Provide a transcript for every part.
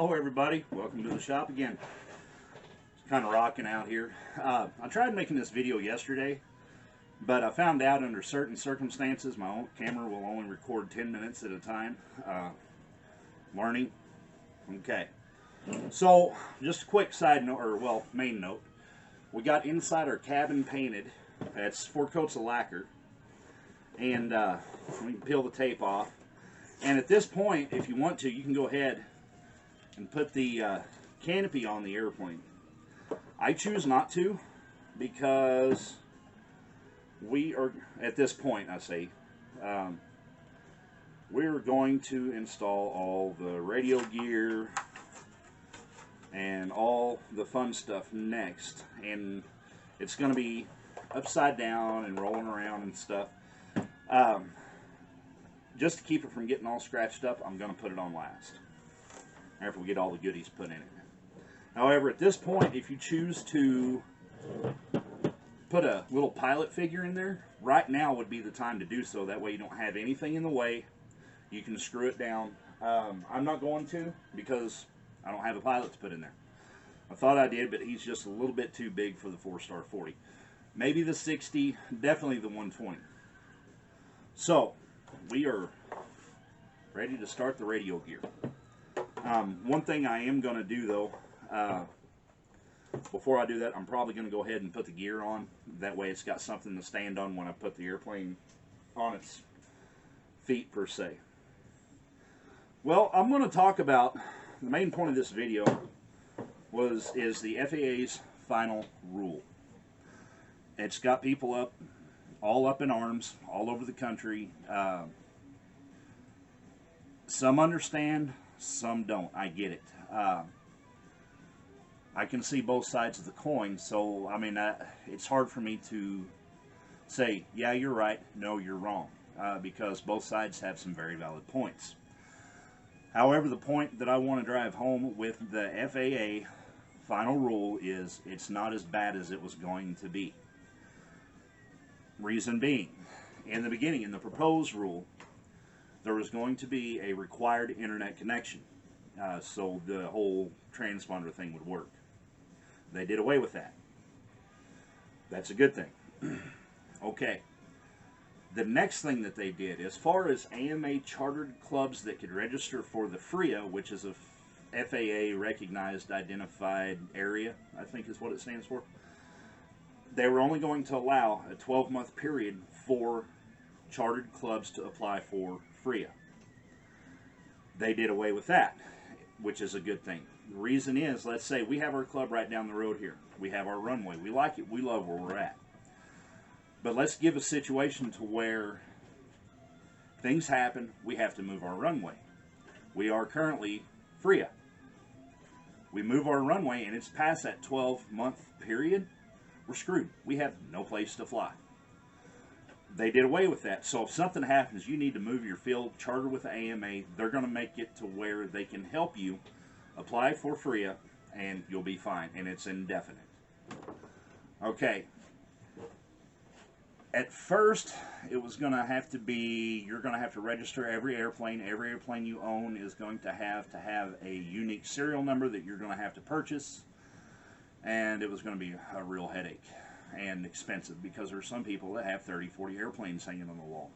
Hello everybody, welcome to the shop again. It's kind of rocking out here. I tried making this video yesterday, but I found out under certain circumstances my own camera will only record 10 minutes at a time. Learning. Okay. So, just a quick side note, or well, main note. We got inside our cabin painted. That's 4 coats of lacquer. And we can peel the tape off. And at this point, if you want to, you can go ahead and put the canopy on the airplane. I choose not to because we are, at this point I say, we're going to install all the radio gear and all the fun stuff next. And it's going to be upside down and rolling around and stuff. Just to keep it from getting all scratched up, I'm going to put it on last, after we get all the goodies put in it. However, at this point, if you choose to put a little pilot figure in there, right now would be the time to do so. That way you don't have anything in the way. You can screw it down. I'm not going to because I don't have a pilot to put in there. I thought I did, but he's just a little bit too big for the Fourstar 40. Maybe the 60, definitely the 120. So, we are ready to start the radio gear. One thing I am going to do though, before I do that, I'm probably going to go ahead and put the gear on. That way it's got something to stand on when I put the airplane on its feet per se. Well, I'm going to talk about, the main point of this video is the FAA's Final Rule. It's got people all up in arms all over the country. Some understand, some don't. I get it. I can see both sides of the coin, so I mean, it's hard for me to say, yeah, you're right, no, you're wrong, because both sides have some very valid points. However, the point that I want to drive home with the FAA Final Rule is it's not as bad as it was going to be. Reason being, in the beginning, in the proposed rule, there was going to be a required internet connection, so the whole transponder thing would work. They did away with that. That's a good thing. Okay. The next thing that they did, as far as AMA chartered clubs that could register for the FRIA, which is a FAA recognized identified area, I think is what it stands for, they were only going to allow a 12-month period for chartered clubs to apply for FRIA. They did away with that, which is a good thing. The reason is, let's say we have our club right down the road here. We have our runway. We like it. We love where we're at. But let's give a situation to where things happen. We have to move our runway. We are currently FRIA. We move our runway and it's past that 12-month period. We're screwed. We have no place to fly. They did away with that. So if something happens, you need to move your field, charter with the AMA. They're going to make it to where they can help you apply for FRIA, and you'll be fine. And it's indefinite. Okay. At first, it was going to have to be, you're going to have to register every airplane. Every airplane you own is going to have a unique serial number that you're going to have to purchase. And it was going to be a real headache and expensive because there are some people that have 30, 40 airplanes hanging on the wall.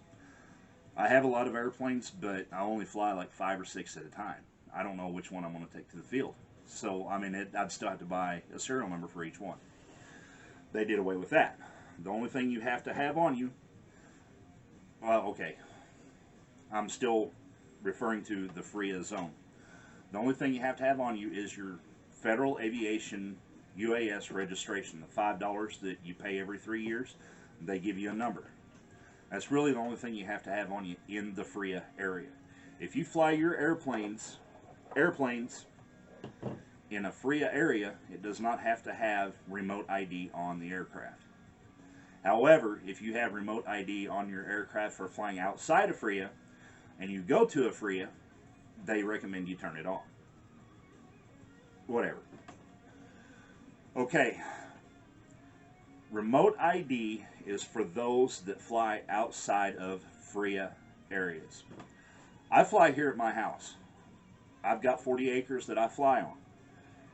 I have a lot of airplanes, but I only fly like 5 or 6 at a time. I don't know which one I'm going to take to the field. So, I mean, I'd still have to buy a serial number for each one. They did away with that. The only thing you have to have on you, well, okay, I'm still referring to the FRIA zone. The only thing you have to have on you is your Federal Aviation UAS registration, the $5 that you pay every 3 years. They give you a number. That's really the only thing you have to have on you in the FRIA area. If you fly your airplanes in a FRIA area, it does not have to have remote ID on the aircraft. However, if you have remote ID on your aircraft for flying outside of FRIA and you go to a FRIA, they recommend you turn it on. Whatever. Okay, remote ID is for those that fly outside of FRIA areas. I fly here at my house. I've got 40 acres that I fly on.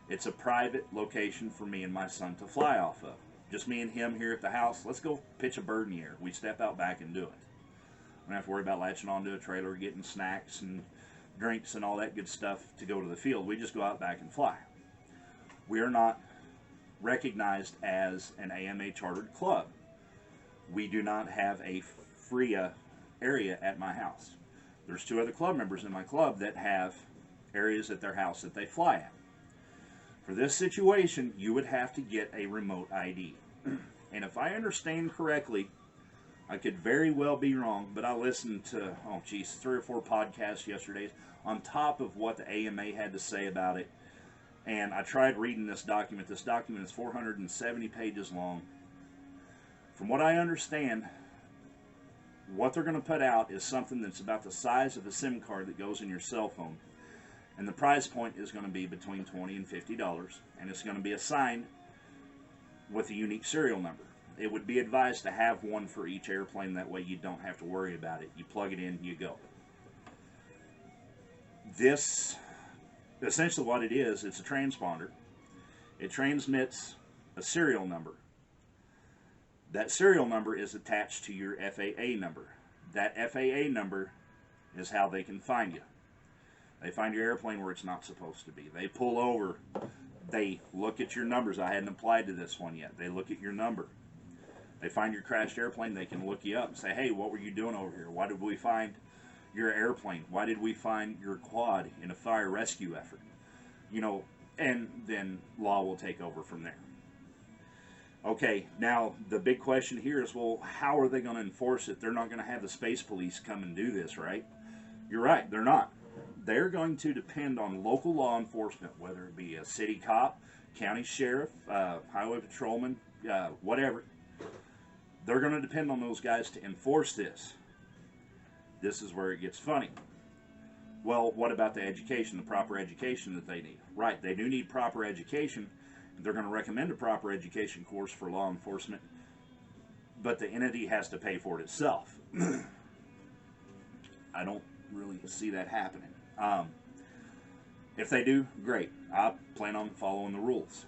It's a private location for me and my son to fly off of. Just me and him here at the house. Let's go pitch a bird in the air. We step out back and do it. I don't have to worry about latching onto a trailer, getting snacks and drinks and all that good stuff to go to the field. We just go out back and fly. We are not recognized as an AMA chartered club. We do not have a FRIA area at my house. There's 2 other club members in my club that have areas at their house that they fly at. For this situation, you would have to get a remote ID. And if I understand correctly, I could very well be wrong, but I listened to, 3 or 4 podcasts yesterday on top of what the AMA had to say about it. And I tried reading this document. This document is 470 pages long. From what I understand, what they're going to put out is something that's about the size of a SIM card that goes in your cell phone. And the price point is going to be between $20 and $50. And it's going to be assigned with a unique serial number. It would be advised to have one for each airplane. That way you don't have to worry about it. You plug it in, you go. This, essentially what it is, it's a transponder. It transmits a serial number. That serial number is attached to your FAA number. That FAA number is how they can find you. They find your airplane where it's not supposed to be. They pull over. They look at your numbers. I hadn't applied to this one yet. They look at your number. They find your crashed airplane. They can look you up and say, hey, what were you doing over here? Why did we find your airplane? Why did we find your quad in a fire rescue effort? You know, and then law will take over from there. Okay, now the big question here is, well, how are they going to enforce it? They're not going to have the space police come and do this, right? You're right, they're not. They're going to depend on local law enforcement, whether it be a city cop, county sheriff, highway patrolman, whatever. They're going to depend on those guys to enforce this. This is where it gets funny. Well, what about the education, the proper education that they need? Right, they do need proper education. They're going to recommend a proper education course for law enforcement, but the entity has to pay for it itself. I don't really see that happening. If they do, great. I plan on following the rules.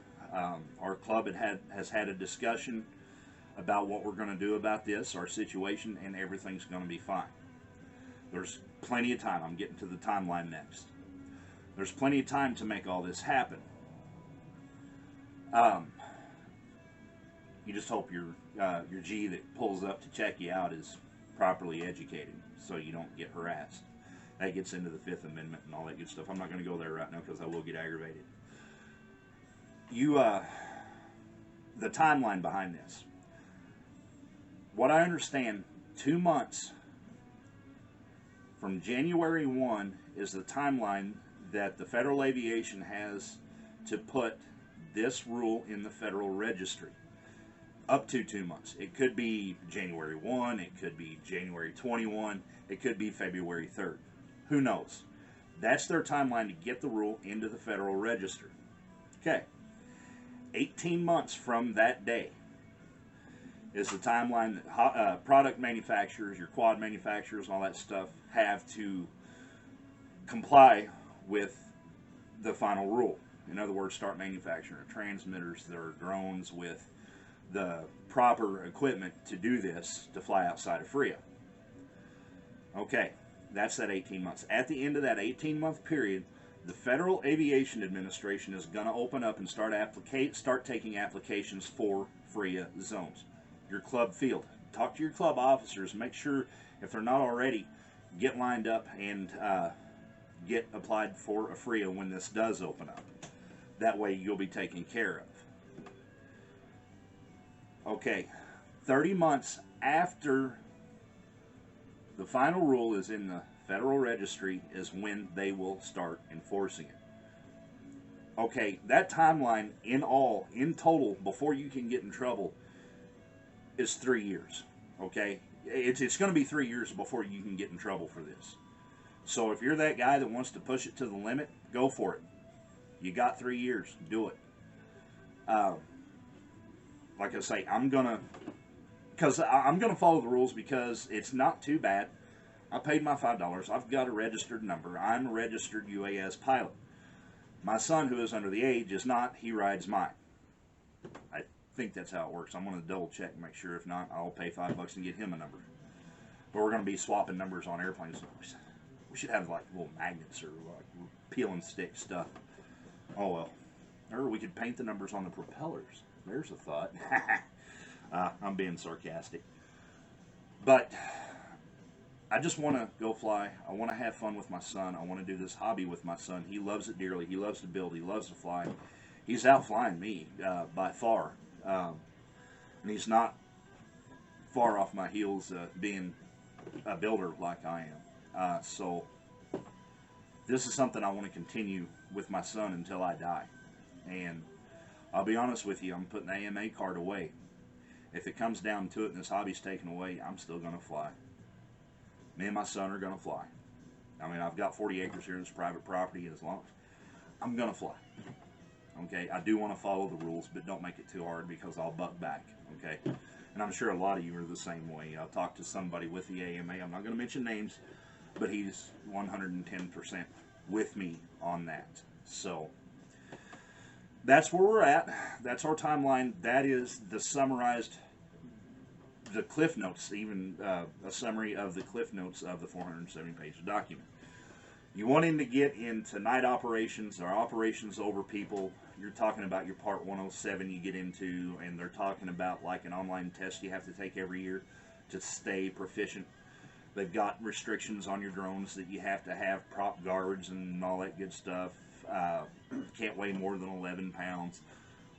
Our club has had a discussion about what we're going to do about this, our situation, and everything's going to be fine. There's plenty of time. I'm getting to the timeline next. There's plenty of time to make all this happen. You just hope your G that pulls up to check you out is properly educated so you don't get harassed. That gets into the Fifth Amendment and all that good stuff. I'm not going to go there right now because I will get aggravated. The timeline behind this. What I understand, 2 months from January 1 is the timeline that the Federal Aviation has to put this rule in the Federal Registry. Up to 2 months. It could be January 1, it could be January 21, it could be February 3rd. Who knows? That's their timeline to get the rule into the Federal Register. Okay. 18 months from that day is the timeline that product manufacturers, your quad manufacturers, and all that stuff have to comply with the final rule. In other words, start manufacturing transmitters, their drones with the proper equipment to do this, to fly outside of FRIA. Okay, that's that 18 months. At the end of that 18-month period, the Federal Aviation Administration is going to open up and start taking applications for FRIA zones. Your club field. Talk to your club officers. Make sure, if they're not already, get lined up and get applied for a FRIA when this does open up. That way you'll be taken care of. Okay, 30 months after the final rule is in the Federal Registry is when they will start enforcing it. Okay, that timeline in total, before you can get in trouble, is 3 years. Okay, it's going to be 3 years before you can get in trouble for this. So if you're that guy that wants to push it to the limit, go for it. You got 3 years. Do it. Like I say, I'm gonna follow the rules because it's not too bad. I paid my $5. I've got a registered number. I'm a registered UAS pilot. My son, who is under the age, is not. He rides mine. I think that's how it works. I'm going to double check and make sure. If not, I'll pay $5 and get him a number. But we're going to be swapping numbers on airplanes. We should have like little magnets or like peel and stick stuff. Oh well. Or we could paint the numbers on the propellers. There's a thought. I'm being sarcastic. But I just want to go fly. I want to have fun with my son. I want to do this hobby with my son. He loves it dearly. He loves to build. He loves to fly. He's out flying me by far. And he's not far off my heels being a builder like I am. So this is something I want to continue with my son until I die. And I'll be honest with you, I'm putting the AMA card away. If it comes down to it and this hobby's taken away, I'm still going to fly. Me and my son are going to fly. I mean, I've got 40 acres here. It's private property. As long as I'm going to fly. Okay, I do want to follow the rules, but don't make it too hard because I'll buck back. Okay, and I'm sure a lot of you are the same way. I'll talk to somebody with the AMA. I'm not going to mention names, but he's 110% with me on that. So that's where we're at. That's our timeline. That is the summarized, the cliff notes, even a summary of the cliff notes of the 470-page document. You want him to get into night operations or operations over people. You're talking about your Part 107 you get into, and they're talking about like an online test you have to take every year to stay proficient. They've got restrictions on your drones that you have to have prop guards and all that good stuff. Can't weigh more than 11 pounds,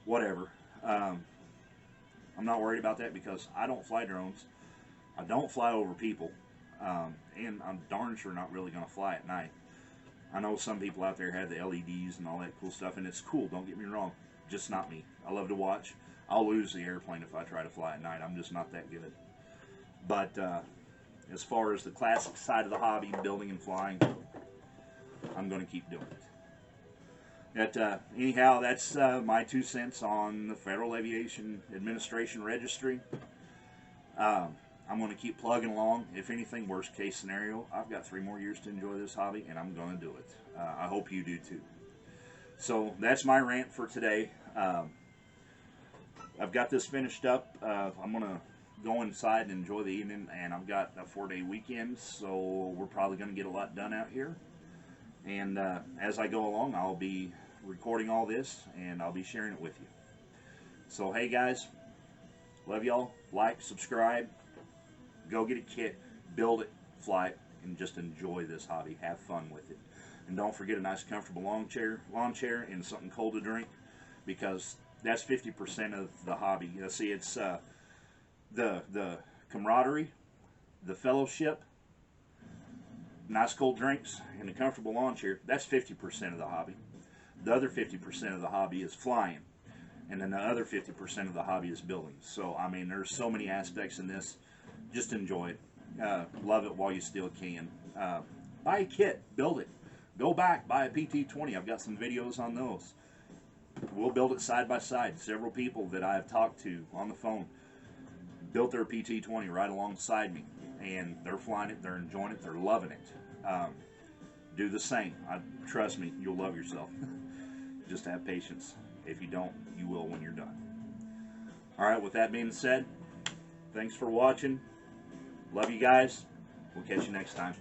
whatever. I'm not worried about that because I don't fly drones. I don't fly over people, and I'm darn sure not really going to fly at night. I know some people out there have the LEDs and all that cool stuff, and it's cool, don't get me wrong. Just not me. I love to watch. I'll lose the airplane if I try to fly at night. I'm just not that good. But as far as the classic side of the hobby, building and flying, I'm going to keep doing it. Anyhow, that's my 2 cents on the Federal Aviation Administration Registry. I'm going to keep plugging along. If anything, worst case scenario, I've got 3 more years to enjoy this hobby, and I'm going to do it. I hope you do too. So that's my rant for today. I've got this finished up. I'm going to go inside and enjoy the evening, and I've got a 4-day weekend, so we're probably going to get a lot done out here. And as I go along, I'll be recording all this, and I'll be sharing it with you. So, hey guys, love y'all. Like, subscribe. Go get a kit, build it, fly it, and just enjoy this hobby. Have fun with it. And don't forget a nice comfortable lawn chair, and something cold to drink, because that's 50% of the hobby. You know, see, it's the camaraderie, the fellowship, nice cold drinks, and a comfortable lawn chair. That's 50% of the hobby. The other 50% of the hobby is flying, and then the other 50% of the hobby is building. So, I mean, there's so many aspects in this. Just enjoy it. Love it while you still can. Buy a kit. Build it. Go back. Buy a PT-20. I've got some videos on those. We'll build it side by side. Several people that I've talked to on the phone built their PT-20 right alongside me. And they're flying it. They're enjoying it. They're loving it. Do the same. Trust me, you'll love yourself. Just have patience. If you don't, you will when you're done. Alright, with that being said, thanks for watching. Love you guys. We'll catch you next time.